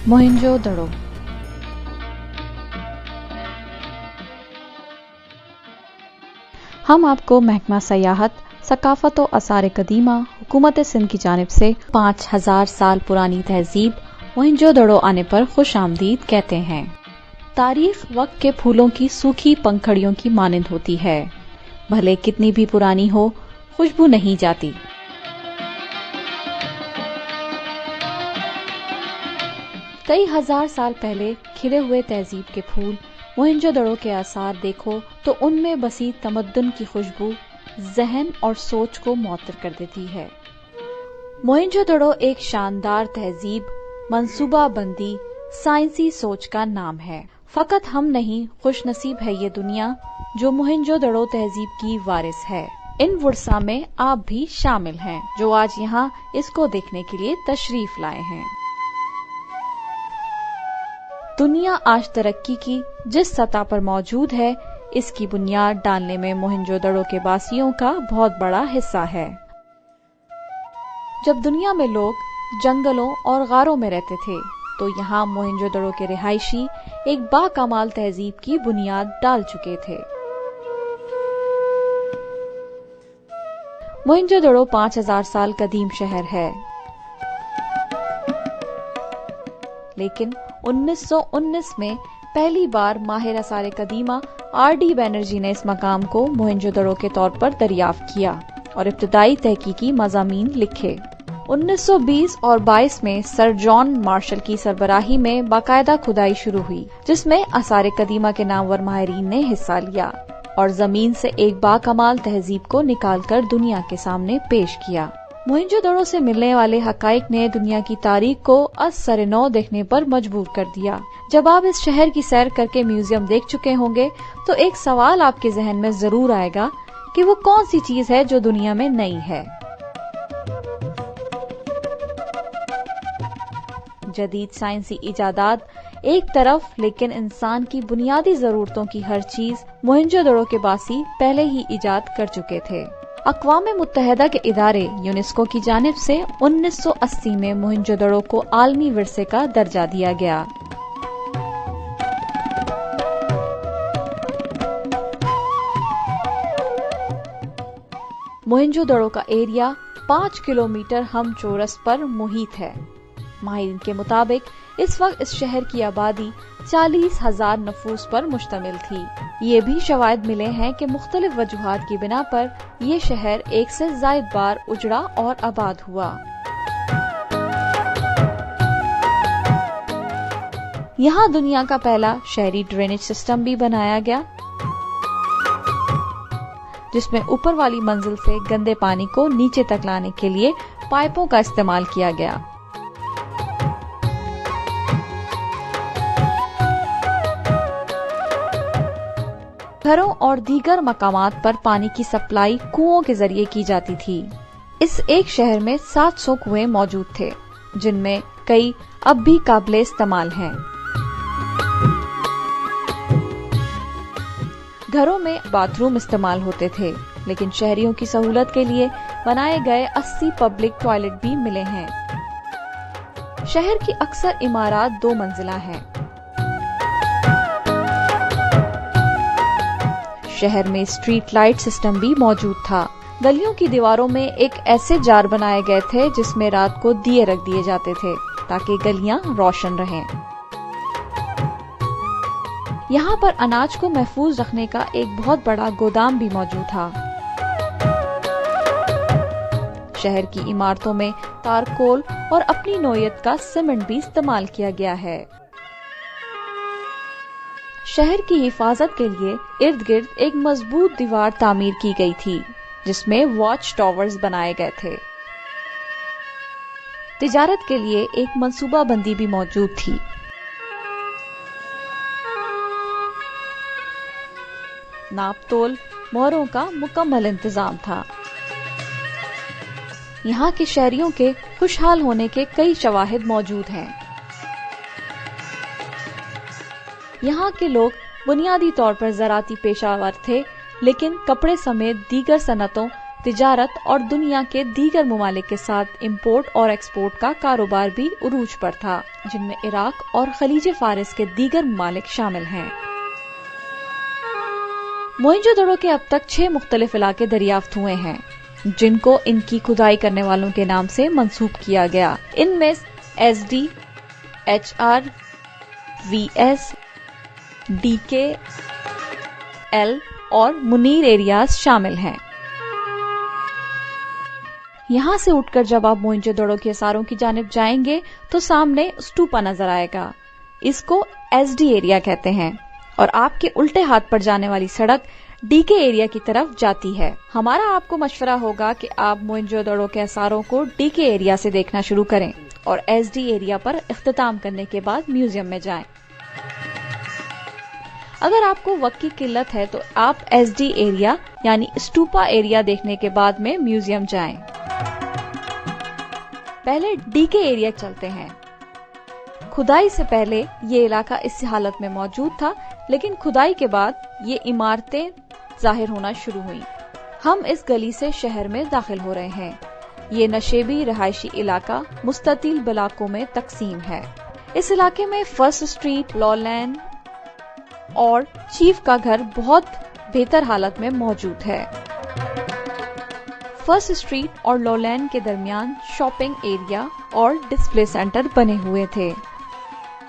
موہنجو دڑو۔ ہم آپ کو محکمہ سیاحت، ثقافت و آثار قدیمہ، حکومت سندھ کی جانب سے 5000 سال پرانی تہذیب موہنجو دڑو آنے پر خوش آمدید کہتے ہیں۔ تاریخ وقت کے پھولوں کی سوکھی پنکھڑیوں کی مانند ہوتی ہے، بھلے کتنی بھی پرانی ہو، خوشبو نہیں جاتی۔ کئی ہزار سال پہلے کھلے ہوئے تہذیب کے پھول موہنجو دڑو کے آثار دیکھو تو ان میں بسی تمدن کی خوشبو ذہن اور سوچ کو معطر کر دیتی ہے۔ موہنجو دڑو ایک شاندار تہذیب، منصوبہ بندی، سائنسی سوچ کا نام ہے۔ فقط ہم نہیں، خوش نصیب ہے یہ دنیا جو موہنجو دڑو تہذیب کی وارث ہے۔ ان ورثہ میں آپ بھی شامل ہیں جو آج یہاں اس کو دیکھنے کے لیے تشریف لائے ہیں۔ دنیا آج ترقی کی جس سطح پر موجود ہے، اس کی بنیاد ڈالنے میں موہنجو دڑو کے باسیوں کا بہت بڑا حصہ ہے۔ جب دنیا میں لوگ جنگلوں اور غاروں میں رہتے تھے تو یہاں موہنجو دڑو کے رہائشی ایک باکمال تہذیب کی بنیاد ڈال چکے تھے۔ موہنجو دڑو 5000 سال قدیم شہر ہے، لیکن 1919 میں پہلی بار ماہر آثار قدیمہ RD بینرجی نے اس مقام کو موہنجو دڑو کے طور پر دریافت کیا اور ابتدائی تحقیقی مضامین لکھے۔ 1920 اور 22 میں سر جان مارشل کی سربراہی میں باقاعدہ کھدائی شروع ہوئی، جس میں آثار قدیمہ کے نامور ماہرین نے حصہ لیا اور زمین سے ایک باکمال تہذیب کو نکال کر دنیا کے سامنے پیش کیا۔ موہنجو دڑو سے ملنے والے حقائق نے دنیا کی تاریخ کو از سر نو دیکھنے پر مجبور کر دیا۔ جب آپ اس شہر کی سیر کر کے میوزیم دیکھ چکے ہوں گے تو ایک سوال آپ کے ذہن میں ضرور آئے گا کہ وہ کون سی چیز ہے جو دنیا میں نئی ہے۔ جدید سائنسی ایجادات ایک طرف، لیکن انسان کی بنیادی ضرورتوں کی ہر چیز موہنجو دڑو کے باسی پہلے ہی ایجاد کر چکے تھے۔ اقوام متحدہ کے ادارے یونیسکو کی جانب سے 1980 میں موہنجو دڑو کو عالمی ورثے کا درجہ دیا گیا۔ موہنجو دڑو کا ایریا 5 کلومیٹر ہم چورس پر محیط ہے۔ ماہرین کے مطابق اس وقت اس شہر کی آبادی 40,000 نفوس پر مشتمل تھی۔ یہ بھی شواہد ملے ہیں کہ مختلف وجوہات کی بنا پر یہ شہر ایک سے زائد بار اجڑا اور آباد ہوا۔ یہاں دنیا کا پہلا شہری ڈرینیج سسٹم بھی بنایا گیا، جس میں اوپر والی منزل سے گندے پانی کو نیچے تک لانے کے لیے پائپوں کا استعمال کیا گیا۔ گھروں اور دیگر مقامات پر پانی کی سپلائی کنوؤں کے ذریعے کی جاتی تھی۔ اس ایک شہر میں 700 کنویں موجود تھے، جن میں کئی اب بھی قابل استعمال ہیں۔ گھروں میں باتھ روم استعمال ہوتے تھے، لیکن شہریوں کی سہولت کے لیے بنائے گئے 80 پبلک ٹوائلٹ بھی ملے ہیں۔ شہر کی اکثر عمارات 2 منزلہ ہیں۔ شہر میں اسٹریٹ لائٹ سسٹم بھی موجود تھا۔ گلیوں کی دیواروں میں ایک ایسے جار بنائے گئے تھے جس میں رات کو دیے رکھ دیے جاتے تھے تاکہ گلیاں روشن رہیں۔ یہاں پر اناج کو محفوظ رکھنے کا ایک بہت بڑا گودام بھی موجود تھا۔ شہر کی عمارتوں میں تارکول اور اپنی نوعیت کا سیمنٹ بھی استعمال کیا گیا ہے۔ شہر کی حفاظت کے لیے ارد گرد ایک مضبوط دیوار تعمیر کی گئی تھی، جس میں واچ ٹاورز بنائے گئے تھے۔ تجارت کے لیے ایک منصوبہ بندی بھی موجود تھی۔ ناپ تول مہروں کا مکمل انتظام تھا۔ یہاں کے شہریوں کے خوشحال ہونے کے کئی شواہد موجود ہیں۔ یہاں کے لوگ بنیادی طور پر زراعتی پیشہ ور تھے، لیکن کپڑے سمیت دیگر صنعتوں تجارت اور دنیا کے دیگر ممالک کے ساتھ امپورٹ اور ایکسپورٹ کا کاروبار بھی عروج پر تھا، جن میں عراق اور خلیج فارس کے دیگر ممالک شامل ہیں۔ موئنجو دڑو کے اب تک 6 مختلف علاقے دریافت ہوئے ہیں، جن کو ان کی کھدائی کرنے والوں کے نام سے منسوب کیا گیا۔ ان میں SD، HR، VS، DK، L اور منیر ایریاز شامل ہیں۔ یہاں سے اٹھ کر جب آپ موئنجو دڑو کے آثاروں کی جانب جائیں گے تو سامنے اسٹوپا نظر آئے گا۔ اس کو SD ایریا کہتے ہیں اور آپ کے الٹے ہاتھ پر جانے والی سڑک DK ایریا کی طرف جاتی ہے۔ ہمارا آپ کو مشورہ ہوگا کہ آپ موئنجو دڑو کے آثاروں کو DK ایریا سے دیکھنا شروع کریں اور SD ایریا پر اختتام کرنے کے بعد میوزیم میں جائیں۔ اگر آپ کو وقت کی قلت ہے تو آپ SD ایریا یعنی اسٹوپا ایریا دیکھنے کے بعد میں میوزیم جائیں۔ پہلے DK ایریا چلتے ہیں۔ کھدائی سے پہلے یہ علاقہ اس حالت میں موجود تھا، لیکن کھدائی کے بعد یہ عمارتیں ظاہر ہونا شروع ہوئیں۔ ہم اس گلی سے شہر میں داخل ہو رہے ہیں۔ یہ نشیبی رہائشی علاقہ مستطیل بلاکوں میں تقسیم ہے۔ اس علاقے میں فرسٹ اسٹریٹ، لو لین اور چیف کا گھر بہت بہتر حالت میں موجود ہے۔ فرسٹ اسٹریٹ اور لو لین کے درمیان شاپنگ ایریا اور ڈسپلے سینٹر بنے ہوئے تھے۔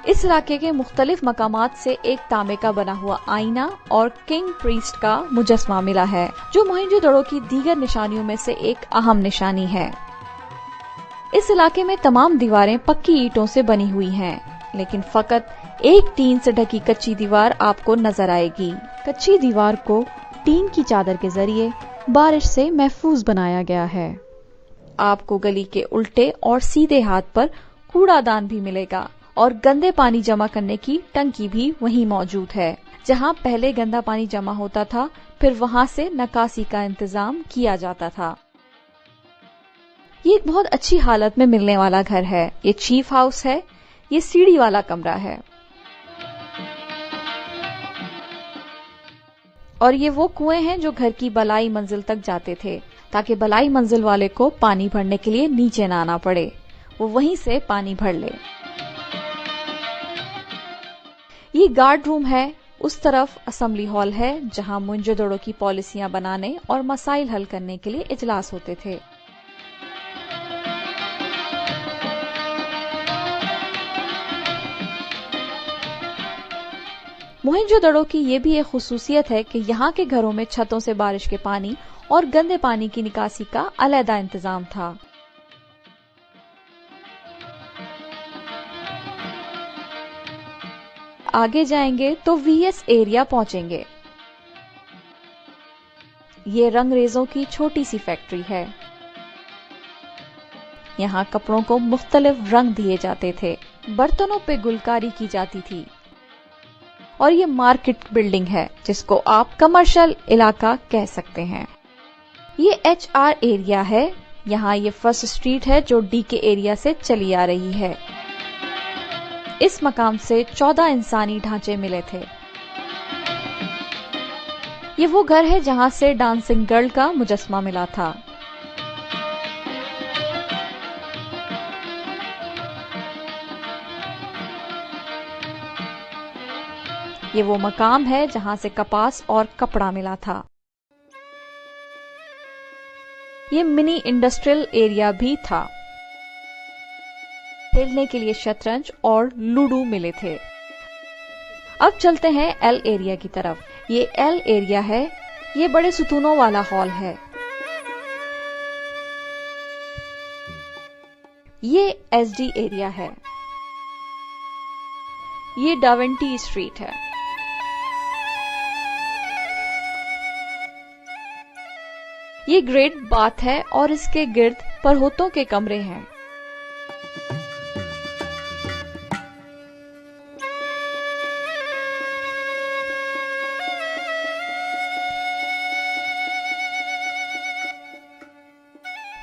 اس علاقے کے مختلف مقامات سے ایک تانبے کا بنا ہوا آئینہ اور کنگ پریسٹ کا مجسمہ ملا ہے، جو موہنجو دڑو کی دیگر نشانیوں میں سے ایک اہم نشانی ہے۔ اس علاقے میں تمام دیواریں پکی اینٹوں سے بنی ہوئی ہیں، لیکن فقط ایک ٹین سے ڈھکی کچی دیوار آپ کو نظر آئے گی۔ کچی دیوار کو ٹین کی چادر کے ذریعے بارش سے محفوظ بنایا گیا ہے۔ آپ کو گلی کے الٹے اور سیدھے ہاتھ پر کوڑا دان بھی ملے گا اور گندے پانی جمع کرنے کی ٹنکی بھی وہیں موجود ہے۔ جہاں پہلے گندا پانی جمع ہوتا تھا، پھر وہاں سے نکاسی کا انتظام کیا جاتا تھا۔ یہ ایک بہت اچھی حالت میں ملنے والا گھر ہے۔ یہ چیف ہاؤس ہے۔ یہ سیڑھی والا کمرہ ہے اور یہ وہ کنویں ہیں جو گھر کی بلائی منزل تک جاتے تھے، تاکہ بلائی منزل والے کو پانی بھرنے کے لیے نیچے نہ آنا پڑے، وہ وہیں سے پانی بھر لے۔ یہ گارڈ روم ہے۔ اس طرف اسمبلی ہال ہے، جہاں موئنجو دڑو کی پالیسیاں بنانے اور مسائل حل کرنے کے لیے اجلاس ہوتے تھے۔ موہنجو دڑو کی یہ بھی ایک خصوصیت ہے کہ یہاں کے گھروں میں چھتوں سے بارش کے پانی اور گندے پانی کی نکاسی کا علیحدہ انتظام تھا۔ آگے جائیں گے تو VS ایریا پہنچیں گے۔ یہ رنگ ریزوں کی چھوٹی سی فیکٹری ہے۔ یہاں کپڑوں کو مختلف رنگ دیے جاتے تھے، برتنوں پہ گلکاری کی جاتی تھی، اور یہ مارکیٹ بلڈنگ ہے جس کو آپ کمرشل علاقہ کہہ سکتے ہیں۔ یہ HR ایریا ہے۔ یہاں یہ فرسٹ اسٹریٹ ہے جو DK ایریا سے چلی آ رہی ہے۔ اس مقام سے 14 انسانی ڈھانچے ملے تھے۔ یہ وہ گھر ہے جہاں سے ڈانسنگ گرل کا مجسمہ ملا تھا۔ یہ وہ مقام ہے جہاں سے کپاس اور کپڑا ملا تھا۔ یہ منی انڈسٹریل ایریا بھی تھا۔ کھیلنے کے لیے شطرنج اور لوڈو ملے تھے۔ اب چلتے ہیں L ایریا کی طرف۔ یہ L ایریا ہے۔ یہ بڑے ستونوں والا ہال ہے۔ یہ SD ایریا ہے۔ یہ ڈاونٹی اسٹریٹ ہے۔ یہ گریٹ باتھ ہے اور اس کے گرد پرہوتوں کے کمرے ہیں۔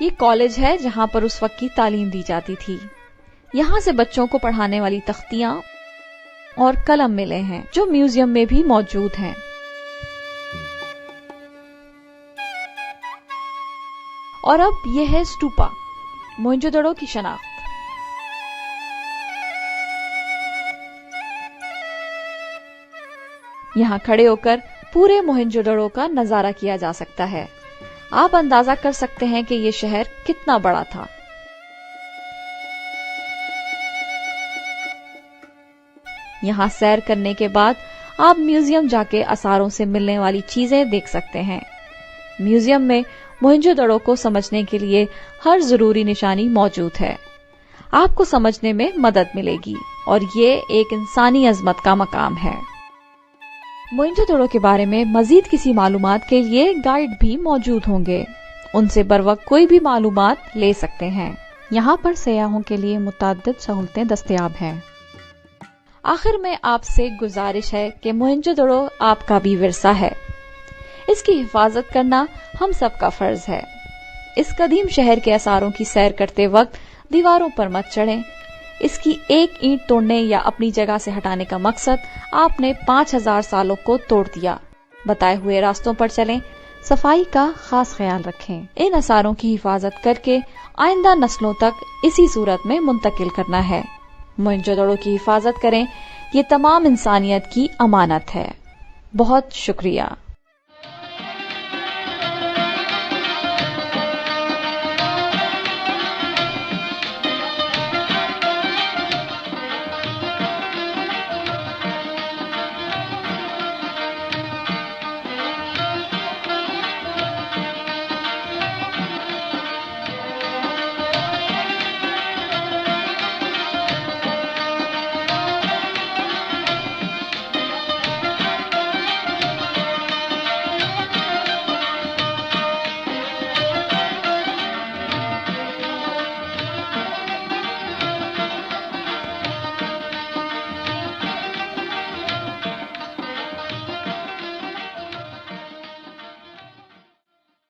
یہ کالج ہے جہاں پر اس وقت کی تعلیم دی جاتی تھی۔ یہاں سے بچوں کو پڑھانے والی تختیاں اور قلم ملے ہیں جو میوزیم میں بھی موجود ہیں۔ اور اب یہ ہے اسٹوپا، موہنجودڑو کی شناخت۔ یہاں کھڑے ہو کر پورے موہنجودڑو کا نظارہ کیا جا سکتا ہے۔ آپ اندازہ کر سکتے ہیں کہ یہ شہر کتنا بڑا تھا۔ یہاں سیر کرنے کے بعد آپ میوزیم جا کے آثاروں سے ملنے والی چیزیں دیکھ سکتے ہیں۔ میوزیم میں موہنجودڑو کو سمجھنے کے لیے ہر ضروری نشانی موجود ہے۔ آپ کو سمجھنے میں مدد ملے گی اور یہ ایک انسانی عظمت کا مقام ہے۔ موہنجودڑو کے بارے میں مزید کسی معلومات کے لیے گائیڈ بھی موجود ہوں گے، ان سے بروقت کوئی بھی معلومات لے سکتے ہیں۔ یہاں پر سیاحوں کے لیے متعدد سہولتیں دستیاب ہیں۔ آخر میں آپ سے گزارش ہے کہ موہنجودڑو آپ کا بھی ورثہ ہے، اس کی حفاظت کرنا ہم سب کا فرض ہے۔ اس قدیم شہر کے آثاروں کی سیر کرتے وقت دیواروں پر مت چڑھیں۔ اس کی ایک اینٹ توڑنے یا اپنی جگہ سے ہٹانے کا مقصد آپ نے 5000 سالوں کو توڑ دیا۔ بتائے ہوئے راستوں پر چلیں، صفائی کا خاص خیال رکھیں۔ ان آثاروں کی حفاظت کر کے آئندہ نسلوں تک اسی صورت میں منتقل کرنا ہے۔ موہنجودڑو کی حفاظت کریں، یہ تمام انسانیت کی امانت ہے۔ بہت شکریہ۔